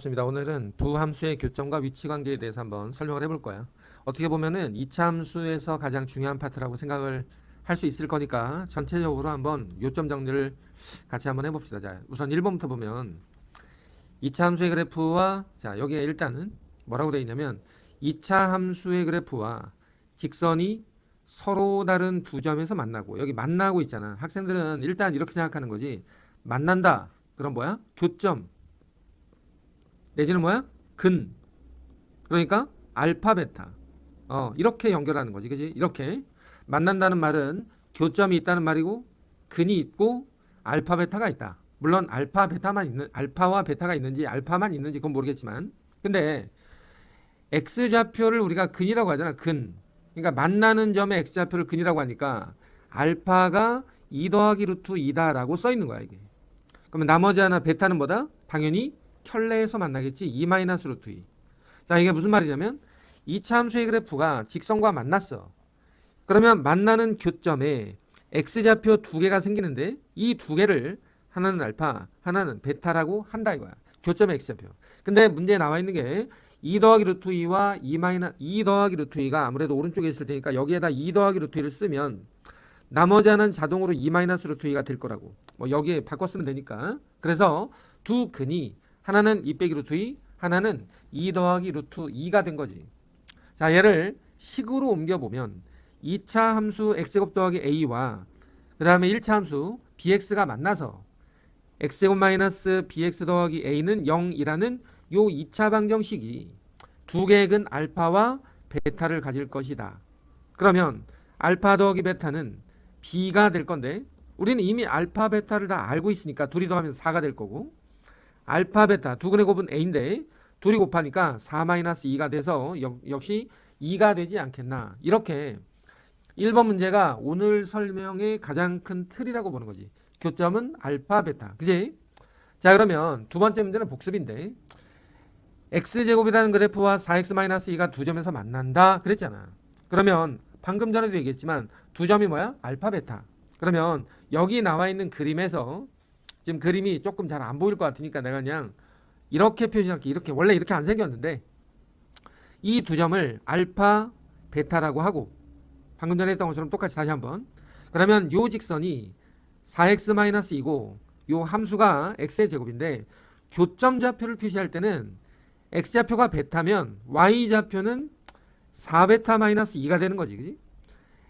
좋습니다. 오늘은 두 함수의 교점과 위치 관계에 대해서 한번 설명을 해볼 거야. 어떻게 보면은 2차 함수에서 가장 중요한 파트라고 생각을 할 수 있을 거니까 전체적으로 한번 요점 정리를 같이 한번 해봅시다. 자, 우선 1번부터 보면 2차 함수의 그래프와 자, 여기에 일단은 뭐라고 되어 있냐면 2차 함수의 그래프와 직선이 서로 다른 두 점에서 만나고 여기 만나고 있잖아. 학생들은 일단 이렇게 생각하는 거지. 만난다. 그럼 뭐야? 교점. 내지는 뭐야? 근. 그러니까 알파 베타. 이렇게 연결하는 거지. 그지? 이렇게 만난다는 말은 교점이 있다는 말이고 근이 있고 알파 베타가 있다. 물론 알파와 베타가 있는지 알파만 있는지 그건 모르겠지만 근데 x좌표를 우리가 근이라고 하잖아. 근. 그러니까 만나는 점의 x좌표를 근이라고 하니까 알파가 2 더하기 루트 2다라고 써 있는 거야, 이게. 그러면 나머지 하나 베타는 뭐다? 당연히 켤레에서 만나겠지. 2 마이너스 루트 2. 자, 이게 무슨 말이냐면 2차 함수의 그래프가 직선과 만났어. 그러면 만나는 교점에 x좌표 두 개가 생기는데 이 두 개를 하나는 알파, 하나는 베타라고 한다 이거야. 교점의 x좌표. 근데 문제에 나와 있는 게 2 더하기 루트 2와 2 더하기 루트 2가 아무래도 오른쪽에 있을 테니까 여기에다 2 더하기 루트 2를 쓰면 나머지 하나는 자동으로 2 마이너스 루트 2가 될 거라고. 뭐 여기에 바꿔 쓰면 되니까. 그래서 두 근이 하나는 2 빼기 루트 2, 하나는 2 더하기 루트 2가 된 거지. 자, 얘를 식으로 옮겨보면 2차 함수 x제곱 더하기 a와 그 다음에 1차 함수 bx가 만나서 x제곱 마이너스 bx 더하기 a는 0이라는 요 2차 방정식이 두 개의 근 알파와 베타를 가질 것이다. 그러면 알파 더하기 베타는 b가 될 건데 우리는 이미 알파 베타를 다 알고 있으니까 둘이 더하면 4가 될 거고 알파 베타 두 근의 곱은 a인데 둘이 곱하니까 4-2가 돼서 역시 2가 되지 않겠나. 이렇게 1번 문제가 오늘 설명의 가장 큰 틀이라고 보는 거지. 교점은 알파 베타. 그지? 자, 그러면 두 번째 문제는 복습인데 x제곱이라는 그래프와 4x-2가 두 점에서 만난다 그랬잖아. 그러면 방금 전에도 얘기했지만 두 점이 뭐야? 알파 베타. 그러면 여기 나와 있는 그림에서 지금 그림이 조금 잘 안 보일 것 같으니까 내가 그냥 이렇게 표시할게. 이렇게 원래 이렇게 안 생겼는데 이 두 점을 알파 베타라고 하고 방금 전에 했던 것처럼 똑같이 다시 한번 그러면 요 직선이 4x-2고 요 함수가 x의 제곱인데 교점 좌표를 표시할 때는 x좌표가 베타면 y좌표는 4베타-2가 되는 거지. 그지?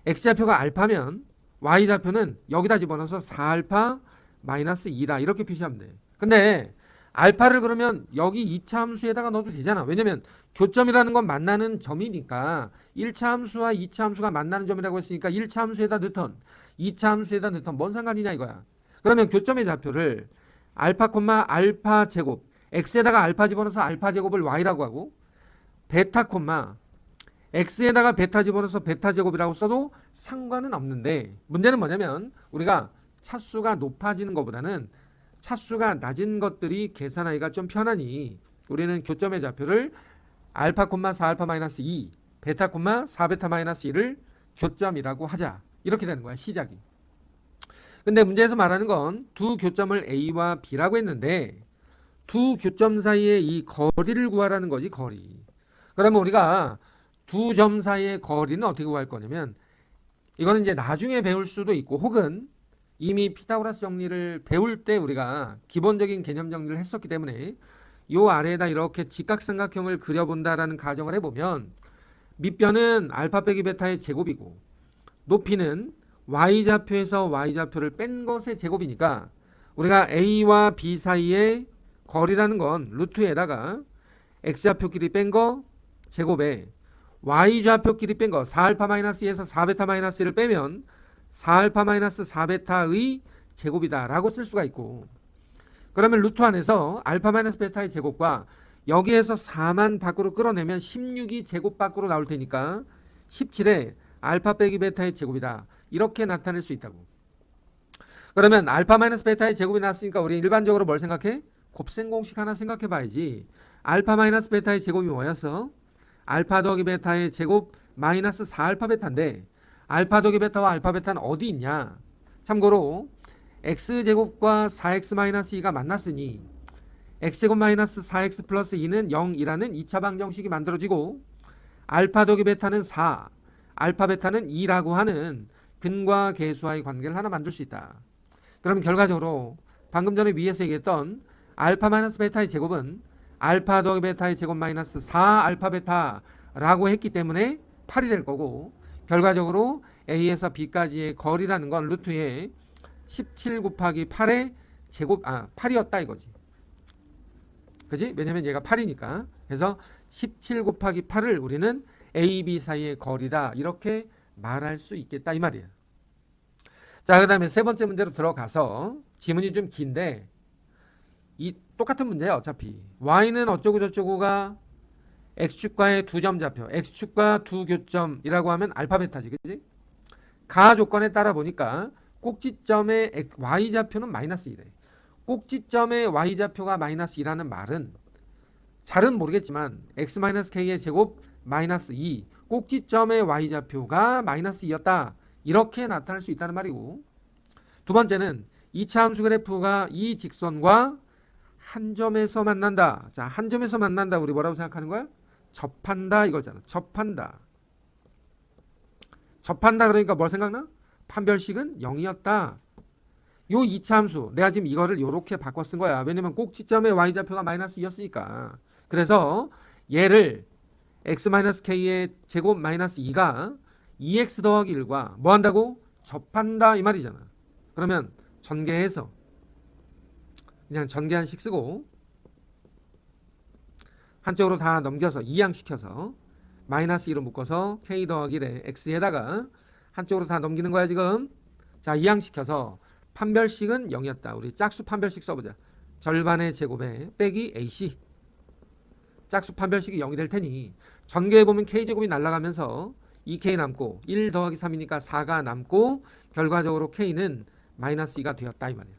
x좌표가 알파면 y좌표는 여기다 집어넣어서 4알파-2다 이렇게 표시하면 돼. 근데 알파를 그러면 여기 2차 함수에다가 넣어도 되잖아. 왜냐면 교점이라는 건 만나는 점이니까 1차 함수와 2차 함수가 만나는 점이라고 했으니까 1차 함수에다 넣던 2차 함수에다 넣던 뭔 상관이냐 이거야. 그러면 교점의 좌표를 알파 콤마 알파 제곱 x에다가 알파 집어넣어서 알파 제곱을 y라고 하고 베타 콤마 x에다가 베타 집어넣어서 베타 제곱이라고 써도 상관은 없는데 문제는 뭐냐면 우리가 차수가 높아지는 것보다는 차수가 낮은 것들이 계산하기가 좀 편하니 우리는 교점의 좌표를 알파 콤마 4알파-2 베타 콤마 4베타-2를 교점이라고 하자. 이렇게 되는 거야, 시작이. 근데 문제에서 말하는 건 두 교점을 a와 b라고 했는데 두 교점 사이의 이 거리를 구하라는 거지, 거리. 그러면 우리가 두 점 사이의 거리는 어떻게 구할 거냐면 이거는 이제 나중에 배울 수도 있고 혹은 이미 피타고라스 정리를 배울 때 우리가 기본적인 개념 정리를 했었기 때문에 요 아래에다 이렇게 직각삼각형을 그려본다라는 가정을 해보면 밑변은 알파 빼기 베타의 제곱이고 높이는 y좌표에서 y좌표를 뺀 것의 제곱이니까 우리가 a와 b 사이의 거리라는 건 루트에다가 x좌표끼리 뺀 거 제곱에 y좌표끼리 뺀 거 4알파-2에서 4베타-1을 빼면 4알파-4베타의 제곱이다 라고 쓸 수가 있고 그러면 루트 안에서 알파-베타의 제곱과 여기에서 4만 밖으로 끌어내면 16이 제곱 밖으로 나올 테니까 17에 알파 빼기 베타의 제곱이다 이렇게 나타낼 수 있다고. 그러면 알파-베타의 제곱이 나왔으니까 우리 일반적으로 뭘 생각해? 곱셈 공식 하나 생각해 봐야지. 알파-베타의 제곱이 뭐였어? 알파 더하기 베타의 제곱 마이너스 4알파 베타인데 알파 더하기 베타와 알파 베타는 어디 있냐? 참고로 x제곱과 4x-2가 만났으니 x제곱 마이너스 4x 플러스 2는 0이라는 2차 방정식이 만들어지고 알파 더하기 베타는 4, 알파 베타는 2라고 하는 근과 계수와의 관계를 하나 만들 수 있다. 그럼 결과적으로 방금 전에 위에서 얘기했던 알파 마이너스 베타의 제곱은 알파 더하기 베타의 제곱 마이너스 4 알파 베타라고 했기 때문에 8이 될 거고, 결과적으로 A에서 B까지의 거리라는 건 루트에 17 곱하기 8의 제곱 8이었다 이거지. 그지? 왜냐면 얘가 8이니까. 그래서 17 곱하기 8을 우리는 A, B 사이의 거리다 이렇게 말할 수 있겠다 이 말이야. 자, 그 다음에 세 번째 문제로 들어가서 지문이 좀 긴데 이 똑같은 문제야 어차피. Y는 어쩌고 저쩌고가 X축과의 두 점 좌표, X축과 두 교점이라고 하면 알파 베타지, 그지? 가 조건에 따라 보니까 꼭지점의 Y좌표는 마이너스 2래. 꼭지점의 Y좌표가 마이너스 2라는 말은 잘은 모르겠지만 X-K의 제곱 마이너스 2, 꼭지점의 Y좌표가 마이너스 2였다. 이렇게 나타날 수 있다는 말이고, 두 번째는 2차 함수 그래프가 이 직선과 한 점에서 만난다. 자, 한 점에서 만난다. 우리 뭐라고 생각하는 거야? 접한다 이거잖아. 접한다. 접한다 그러니까 뭘 생각나? 판별식은 0이었다. 요 2차 함수 내가 지금 이거를 요렇게 바꿔 쓴 거야. 왜냐면 꼭지점의 Y좌표가 마이너스 2였으니까. 그래서 얘를 X-K의 제곱 마이너스 2가 2X 더하기 1과 뭐 한다고? 접한다 이 말이잖아. 그러면 전개해서 그냥 전개한식 쓰고 한쪽으로 다 넘겨서 이항시켜서 마이너스 2로 묶어서 K 더하기 1에 X에다가 한쪽으로 다 넘기는 거야 지금. 자, 이항시켜서 판별식은 0이었다. 우리 짝수 판별식 써보자. 절반의 제곱에 빼기 AC. 짝수 판별식이 0이 될 테니 전개해보면 K제곱이 날아가면서 2K 남고 1 더하기 3이니까 4가 남고 결과적으로 K는 마이너스 2가 되었다 이 말이야.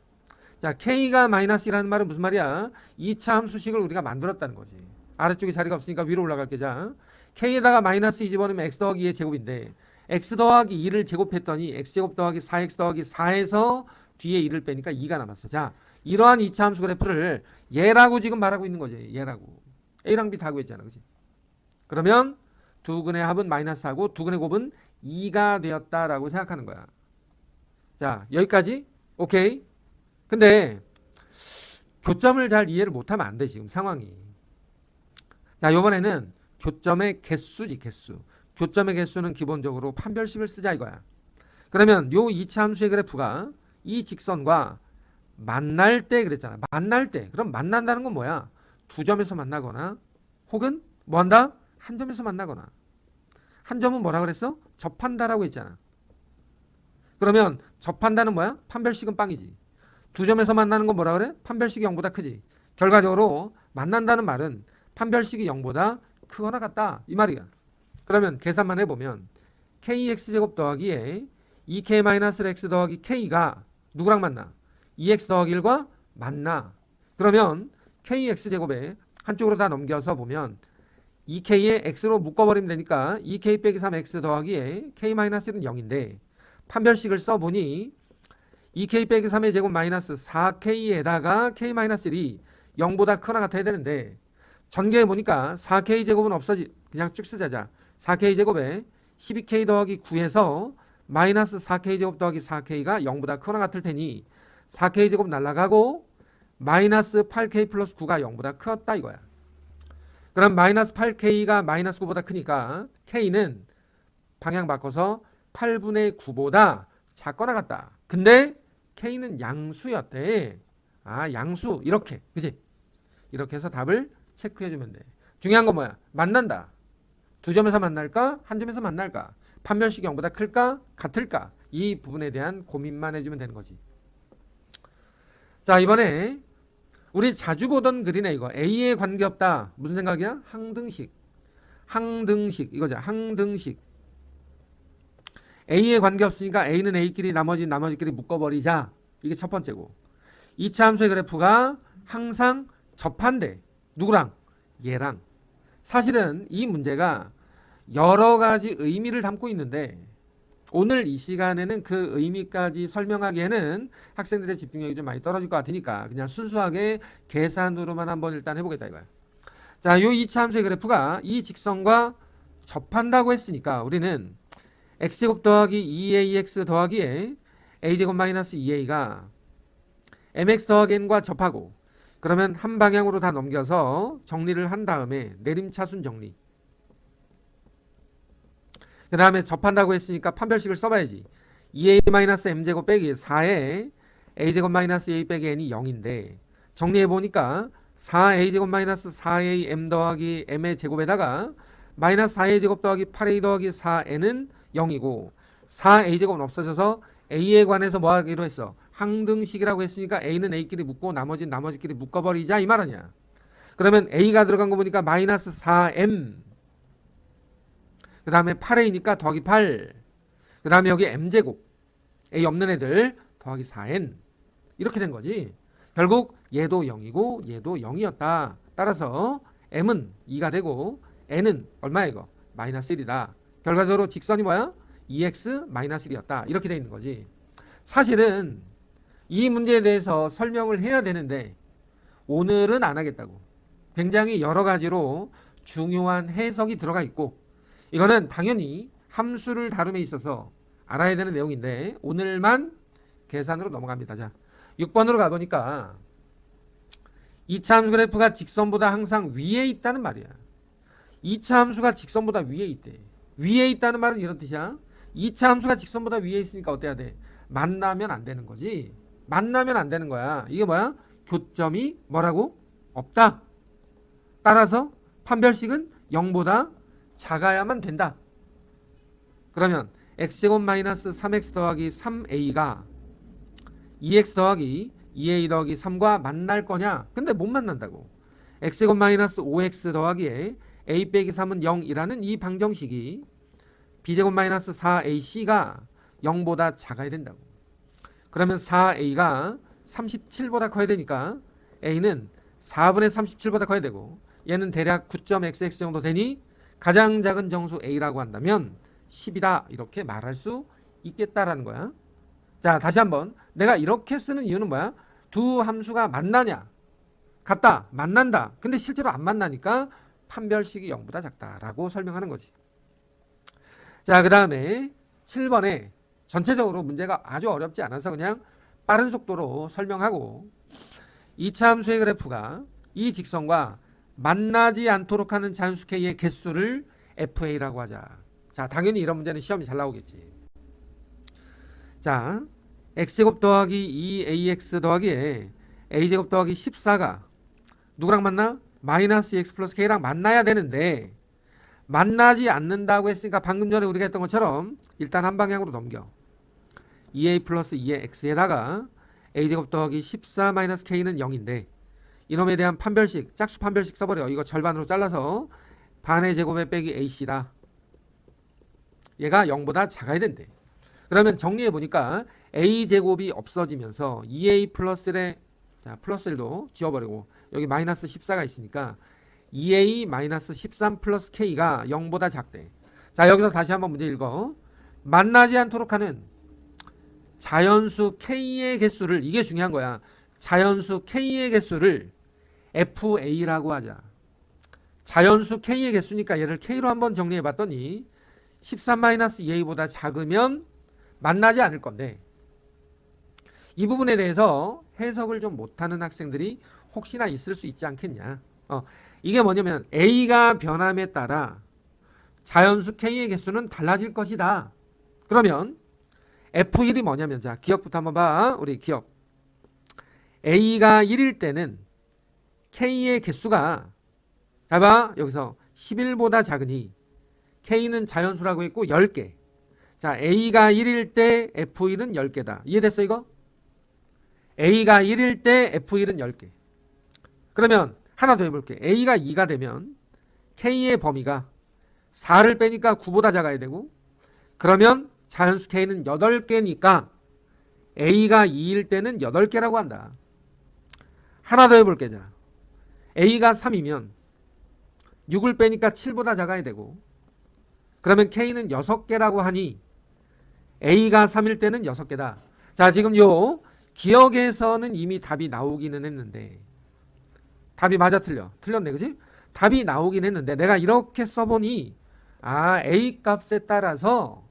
자, K가 마이너스 2라는 말은 무슨 말이야? 2차 함수식을 우리가 만들었다는 거지. 아래쪽에 자리가 없으니까 위로 올라갈게. 자, K에다가 마이너스 2 집어넣으면 X 더하기 2의 제곱인데 X 더하기 2를 제곱했더니 X제곱 더하기 4X 더하기 4에서 뒤에 2를 빼니까 2가 남았어. 자, 이러한 2차 함수 그래프를 얘라고 지금 말하고 있는 거지. 얘라고. A랑 B 다 구했잖아. 그치? 그러면 두 근의 합은 마이너스하고 두 근의 곱은 2가 되었다라고 생각하는 거야. 자, 여기까지? 오케이. 근데 교점을 잘 이해를 못하면 안 돼 지금 상황이. 자, 이번에는 교점의 개수지 개수. 교점의 개수는 기본적으로 판별식을 쓰자 이거야. 그러면 요 2차 함수의 그래프가 이 직선과 만날 때 그랬잖아. 만날 때. 그럼 만난다는 건 뭐야? 두 점에서 만나거나 혹은 뭐 한다? 한 점에서 만나거나. 한 점은 뭐라 그랬어? 접한다라고 했잖아. 그러면 접한다는 뭐야? 판별식은 빵이지. 두 점에서 만나는 건 뭐라 그래? 판별식이 0보다 크지. 결과적으로 만난다는 말은 판별식이 0보다 크거나 같다 이 말이야. 그러면 계산만 해보면 kx제곱 더하기에 2k-x 더하기 k가 누구랑 만나? 2x 더하기 1과 만나. 그러면 kx제곱에 한쪽으로 다 넘겨서 보면 2k에 x로 묶어버리면 되니까 2k 빼기 3x 더하기에 k-1은 0인데 판별식을 써보니 2k 빼기 3의 제곱 마이너스 4k에다가 k-1이 0보다 크거나 같아야 되는데 전개해보니까 4k 제곱은 그냥 쭉 쓰자자. 4k 제곱에 12k 더하기 9에서 마이너스 4k 제곱 더하기 4k가 0보다 크거나 같을 테니 4k 제곱 날라가고 마이너스 8k 플러스 9가 0보다 크었다 이거야. 그럼 마이너스 8k가 마이너스 9보다 크니까 k는 방향 바꿔서 8분의 9보다 작거나 같다. 근데 k는 양수였대. 아, 양수 이렇게 그지? 이렇게 해서 답을 체크해주면 돼. 중요한 건 뭐야? 만난다. 두 점에서 만날까? 한 점에서 만날까? 판별식이 0보다 클까? 같을까? 이 부분에 대한 고민만 해주면 되는 거지. 자, 이번에 우리 자주 보던 글이네 이거. A에 관계없다. 무슨 생각이야? 항등식. 항등식 이거죠. 항등식. A에 관계없으니까 A는 A끼리 나머지끼리 묶어버리자. 이게 첫 번째고. 2차 함수의 그래프가 항상 접한대. 누구랑? 얘랑. 사실은 이 문제가 여러 가지 의미를 담고 있는데 오늘 이 시간에는 그 의미까지 설명하기에는 학생들의 집중력이 좀 많이 떨어질 것 같으니까 그냥 순수하게 계산으로만 한번 일단 해보겠다 이거야. 자, 요 2차 함수의 그래프가 이 직선과 접한다고 했으니까 우리는 x제곱 더하기 2ax 더하기에 a제곱 마이너스 2a가 mx 더하기 n과 접하고 그러면 한 방향으로 다 넘겨서 정리를 한 다음에 내림차순 정리. 그 다음에 접한다고 했으니까 판별식을 써봐야지. 2a-m제곱 빼기 4에 a제곱 마이너스 a 빼기 n이 0인데 정리해보니까 4a제곱 마이너스 4am 더하기 m의 제곱에다가 마이너스 4a 제곱 더하기 8a 더하기 4n은 0이고 4a제곱은 없어져서 a에 관해서 뭐 하기로 했어? 항등식이라고 했으니까 a는 a끼리 묶고 나머지는 나머지끼리 묶어버리자 이 말 아니야. 그러면 a가 들어간 거 보니까 마이너스 4m 그 다음에 8a니까 더하기 8 그 다음에 여기 m제곱 a 없는 애들 더하기 4n 이렇게 된 거지. 결국 얘도 0이고 얘도 0이었다. 따라서 m은 2가 되고 n은 얼마야 이거? 마이너스 1이다. 결과적으로 직선이 뭐야? 2x 마이너스 1이었다. 이렇게 돼 있는 거지. 사실은 이 문제에 대해서 설명을 해야 되는데 오늘은 안 하겠다고. 굉장히 여러 가지로 중요한 해석이 들어가 있고 이거는 당연히 함수를 다룸에 있어서 알아야 되는 내용인데 오늘만 계산으로 넘어갑니다. 자, 6번으로 가보니까 2차 함수 그래프가 직선보다 항상 위에 있다는 말이야. 2차 함수가 직선보다 위에 있대. 위에 있다는 말은 이런 뜻이야. 2차 함수가 직선보다 위에 있으니까 어때야 돼? 만나면 안 되는 거지. 만나면 안 되는 거야. 이게 뭐야? 교점이 뭐라고? 없다. 따라서 판별식은 0보다 작아야만 된다. 그러면 x제곱 마이너스 3x 더하기 3a가 2x 더하기 2a 더하기 3과 만날 거냐? 근데 못 만난다고. x제곱 마이너스 5x 더하기에 a 빼기 3은 0이라는 이 방정식이 b제곱 마이너스 4ac가 0보다 작아야 된다고. 그러면 4a가 37보다 커야 되니까 a는 4분의 37보다 커야 되고 얘는 대략 9.xx 정도 되니 가장 작은 정수 a라고 한다면 10이다 이렇게 말할 수 있겠다라는 거야. 자, 다시 한번 내가 이렇게 쓰는 이유는 뭐야? 두 함수가 만나냐? 같다. 만난다. 근데 실제로 안 만나니까 판별식이 0보다 작다라고 설명하는 거지. 자, 그 다음에 7번에 전체적으로 문제가 아주 어렵지 않아서 그냥 빠른 속도로 설명하고 2차 함수의 그래프가 이 직선과 만나지 않도록 하는 자연수 K의 개수를 FA라고 하자. 자, 당연히 이런 문제는 시험이 잘 나오겠지. 자, x제곱 더하기 2ax 더하기에 a제곱 더하기 14가 누구랑 만나? 마이너스 x 플러스 k랑 만나야 되는데 만나지 않는다고 했으니까 방금 전에 우리가 했던 것처럼 일단 한 방향으로 넘겨. 2a 플러스 2의 x에다가 a제곱 더하기 14 마이너스 k는 0인데 이놈에 대한 판별식, 짝수 판별식 써버려. 이거 절반으로 잘라서 반의 제곱에 빼기 ac다. 얘가 0보다 작아야 된대. 그러면 정리해보니까 a제곱이 없어지면서 2a 플러스 1에 자, 플러스 1도 지워버리고 여기 마이너스 14가 있으니까 2a 마이너스 13 플러스 k가 0보다 작대. 자, 여기서 다시 한번 문제 읽어. 만나지 않도록 하는 자연수 k의 개수를, 이게 중요한 거야. 자연수 k의 개수를 fa라고 하자. 자연수 k의 개수니까 얘를 k로 한번 정리해 봤더니 13-2a보다 작으면 만나지 않을 건데 이 부분에 대해서 해석을 좀 못하는 학생들이 혹시나 있을 수 있지 않겠냐. 이게 뭐냐면 a가 변함에 따라 자연수 k의 개수는 달라질 것이다. 그러면 f1이 뭐냐면 자, 기억부터 한번 봐. 우리 기억. a가 1일 때는 k의 개수가 자 봐. 여기서 11보다 작으니 k는 자연수라고 했고 10개. 자, a가 1일 때 f1은 10개다. 이해됐어 이거? a가 1일 때 f1은 10개. 그러면 하나 더 해볼게. a가 2가 되면 k의 범위가 4를 빼니까 9보다 작아야 되고 그러면 자연수 k는 8개니까 a가 2일 때는 8개라고 한다. 하나 더 해볼게. 자, a가 3이면 6을 빼니까 7보다 작아야 되고 그러면 k는 6개라고 하니 A가 3일 때는 6개다. 자, 지금 요 기억에서는 이미 답이 나오기는 했는데 답이 맞아 틀려? 틀렸네, 그지? 답이 나오긴 했는데 내가 이렇게 써보니 A 값에 따라서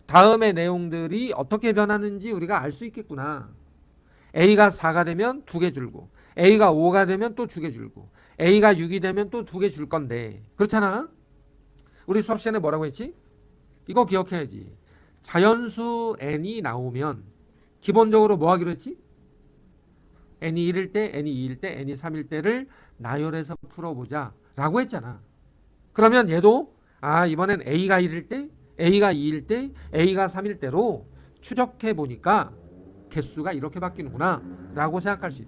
다음의 내용들이 어떻게 변하는지 우리가 알 수 있겠구나. A가 4가 되면 2개 줄고 A가 5가 되면 또 2개 줄고 A가 6이 되면 또 2개 줄 건데 그렇잖아. 우리 수업 시간에 뭐라고 했지? 이거 기억해야지. 자연수 n이 나오면 기본적으로 뭐 하기로 했지? n이 1일 때, n이 2일 때, n이 3일 때를 나열해서 풀어보자 라고 했잖아. 그러면 얘도 이번엔 A가 1일 때, A가 2일 때, A가 3일 때로 추적해 보니까 개수가 이렇게 바뀌는구나 라고 생각할 수 있다.